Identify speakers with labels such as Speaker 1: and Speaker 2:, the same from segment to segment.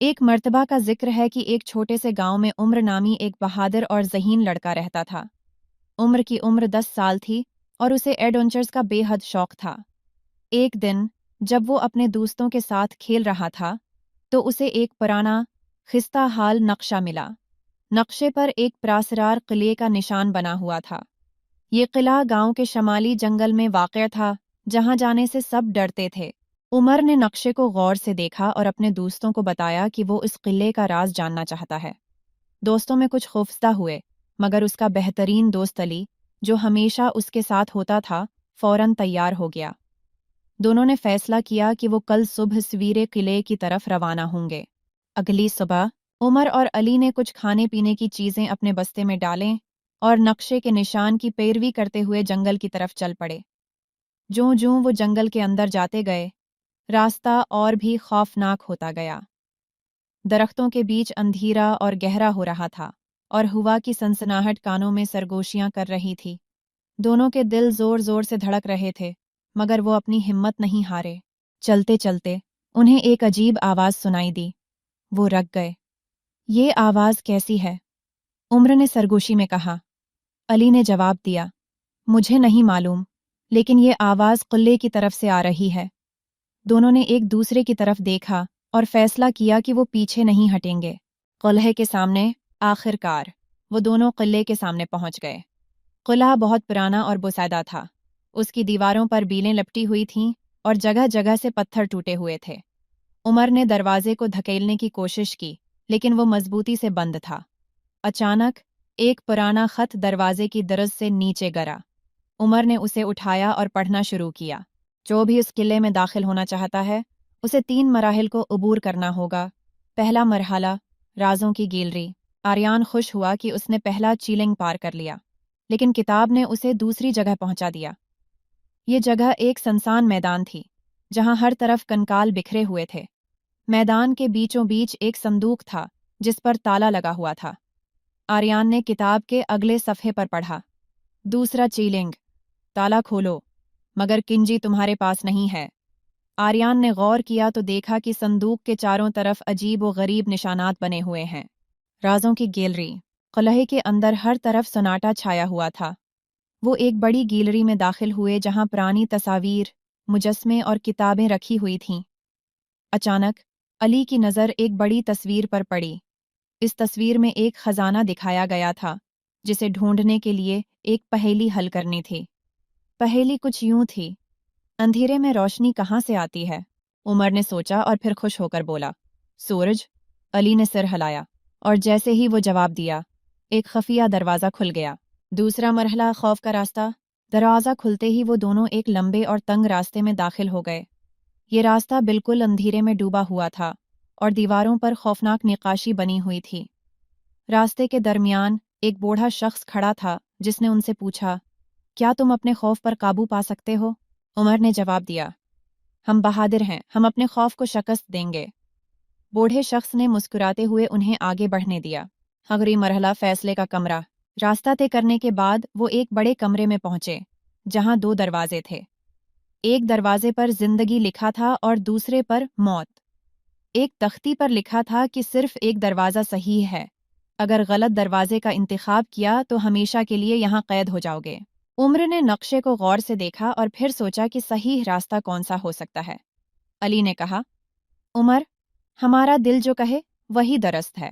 Speaker 1: ایک مرتبہ کا ذکر ہے کہ ایک چھوٹے سے گاؤں میں عمر نامی ایک بہادر اور ذہین لڑکا رہتا تھا۔ عمر کی عمر 10 سال تھی اور اسے ایڈونچرز کا بے حد شوق تھا۔ ایک دن جب وہ اپنے دوستوں کے ساتھ کھیل رہا تھا تو اسے ایک پرانا خستہ حال نقشہ ملا۔ نقشے پر ایک پراسرار قلعے کا نشان بنا ہوا تھا۔ یہ قلعہ گاؤں کے شمالی جنگل میں واقع تھا، جہاں جانے سے سب ڈرتے تھے۔ عمر نے نقشے کو غور سے دیکھا اور اپنے دوستوں کو بتایا کہ وہ اس قلعے کا راز جاننا چاہتا ہے۔ دوستوں میں کچھ خوفزدہ ہوئے، مگر اس کا بہترین دوست علی، جو ہمیشہ اس کے ساتھ ہوتا تھا، فوراً تیار ہو گیا۔ دونوں نے فیصلہ کیا کہ وہ کل صبح سویرے قلعے کی طرف روانہ ہوں گے۔ اگلی صبح عمر اور علی نے کچھ کھانے پینے کی چیزیں اپنے بستے میں ڈالیں اور نقشے کے نشان کی پیروی کرتے ہوئے جنگل کی طرف چل پڑے۔ جوں جوں وہ جنگل کے اندر جاتے گئے، راستہ اور بھی خوفناک ہوتا گیا۔ درختوں کے بیچ اندھیرا اور گہرا ہو رہا تھا، اور ہوا کی سنسناہٹ کانوں میں سرگوشیاں کر رہی تھی۔ دونوں کے دل زور زور سے دھڑک رہے تھے، مگر وہ اپنی ہمت نہیں ہارے۔ چلتے چلتے انہیں ایک عجیب آواز سنائی دی۔ وہ رک گئے۔ یہ آواز کیسی ہے؟ عمر نے سرگوشی میں کہا۔ علی نے جواب دیا، مجھے نہیں معلوم، لیکن یہ آواز قلعے کی طرف سے آ رہی ہے۔ دونوں نے ایک دوسرے کی طرف دیکھا اور فیصلہ کیا کہ وہ پیچھے نہیں ہٹیں گے۔ قلعے کے سامنے آخر کار وہ دونوں قلعے کے سامنے پہنچ گئے۔ قلعہ بہت پرانا اور بوسیدہ تھا۔ اس کی دیواروں پر بیلیں لپٹی ہوئی تھیں اور جگہ جگہ سے پتھر ٹوٹے ہوئے تھے۔ عمر نے دروازے کو دھکیلنے کی کوشش کی، لیکن وہ مضبوطی سے بند تھا۔ اچانک ایک پرانا خط دروازے کی درز سے نیچے گرا۔ عمر نے اسے اٹھایا اور پڑھنا شروع کیا۔ جو بھی اس قلعے میں داخل ہونا چاہتا ہے، اسے 3 مراحل کو عبور کرنا ہوگا۔ پہلا مرحلہ، رازوں کی گیلری۔ آریان خوش ہوا کہ اس نے پہلا چیلنگ پار کر لیا، لیکن کتاب نے اسے دوسری جگہ پہنچا دیا۔ یہ جگہ ایک سنسان میدان تھی، جہاں ہر طرف کنکال بکھرے ہوئے تھے۔ میدان کے بیچوں بیچ ایک صندوق تھا جس پر تالا لگا ہوا تھا۔ آریان نے کتاب کے اگلے صفحے پر پڑھا۔ دوسرا چیلنگ، تالا کھولو، مگر کنجی تمہارے پاس نہیں ہے۔ آریان نے غور کیا تو دیکھا کہ صندوق کے چاروں طرف عجیب و غریب نشانات بنے ہوئے ہیں۔ رازوں کی گیلری۔ قلعے کے اندر ہر طرف سناٹا چھایا ہوا تھا۔ وہ ایک بڑی گیلری میں داخل ہوئے جہاں پرانی تصاویر، مجسمے اور کتابیں رکھی ہوئی تھیں۔ اچانک علی کی نظر ایک بڑی تصویر پر پڑی۔ اس تصویر میں ایک خزانہ دکھایا گیا تھا، جسے ڈھونڈنے کے لیے ایک پہیلی حل کرنی تھی۔ پہیلی کچھ یوں تھی، اندھیرے میں روشنی کہاں سے آتی ہے؟ عمر نے سوچا اور پھر خوش ہو کر بولا، سورج۔ علی نے سر ہلایا، اور جیسے ہی وہ جواب دیا، ایک خفیہ دروازہ کھل گیا۔ دوسرا مرحلہ، خوف کا راستہ۔ دروازہ کھلتے ہی وہ دونوں ایک لمبے اور تنگ راستے میں داخل ہو گئے۔ یہ راستہ بالکل اندھیرے میں ڈوبا ہوا تھا، اور دیواروں پر خوفناک نقاشی بنی ہوئی تھی۔ راستے کے درمیان ایک بوڑھا شخص کھڑا تھا جس نے ان سے پوچھا، کیا تم اپنے خوف پر قابو پا سکتے ہو؟ عمر نے جواب دیا، ہم بہادر ہیں، ہم اپنے خوف کو شکست دیں گے۔ بوڑھے شخص نے مسکراتے ہوئے انہیں آگے بڑھنے دیا۔ اگلی مرحلہ، فیصلے کا کمرہ۔ راستہ طے کرنے کے بعد وہ ایک بڑے کمرے میں پہنچے، جہاں 2 دروازے تھے۔ ایک دروازے پر زندگی لکھا تھا اور دوسرے پر موت۔ ایک تختی پر لکھا تھا کہ صرف ایک دروازہ صحیح ہے، اگر غلط دروازے کا انتخاب کیا تو ہمیشہ کے لیے یہاں قید ہو جاؤ گے۔ عمر نے نقشے کو غور سے دیکھا اور پھر سوچا کہ صحیح راستہ کون سا ہو سکتا ہے۔ علی نے کہا، عمر، ہمارا دل جو کہے وہی درست ہے۔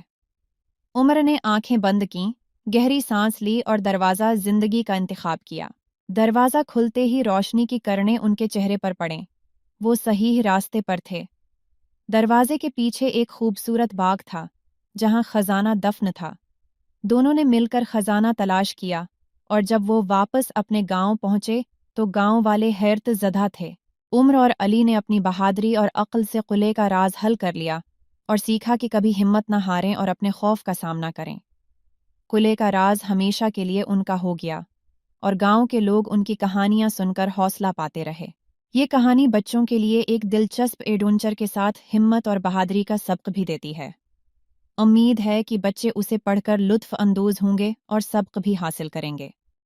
Speaker 1: عمر نے آنکھیں بند کیں، گہری سانس لی اور دروازہ زندگی کا انتخاب کیا۔ دروازہ کھلتے ہی روشنی کی کرنیں ان کے چہرے پر پڑیں۔ وہ صحیح راستے پر تھے۔ دروازے کے پیچھے ایک خوبصورت باغ تھا، جہاں خزانہ دفن تھا۔ دونوں نے مل کر خزانہ تلاش کیا، اور جب وہ واپس اپنے گاؤں پہنچے تو گاؤں والے حیرت زدہ تھے۔ عمر اور علی نے اپنی بہادری اور عقل سے قلعے کا راز حل کر لیا اور سیکھا کہ کبھی ہمت نہ ہاریں اور اپنے خوف کا سامنا کریں۔ قلعے کا راز ہمیشہ کے لیے ان کا ہو گیا، اور گاؤں کے لوگ ان کی کہانیاں سن کر حوصلہ پاتے رہے۔ یہ کہانی بچوں کے لیے ایک دلچسپ ایڈونچر کے ساتھ ہمت اور بہادری کا سبق بھی دیتی ہے۔ امید ہے کہ بچے اسے پڑھ کر لطف اندوز ہوں گے اور سبق بھی حاصل کریں گے۔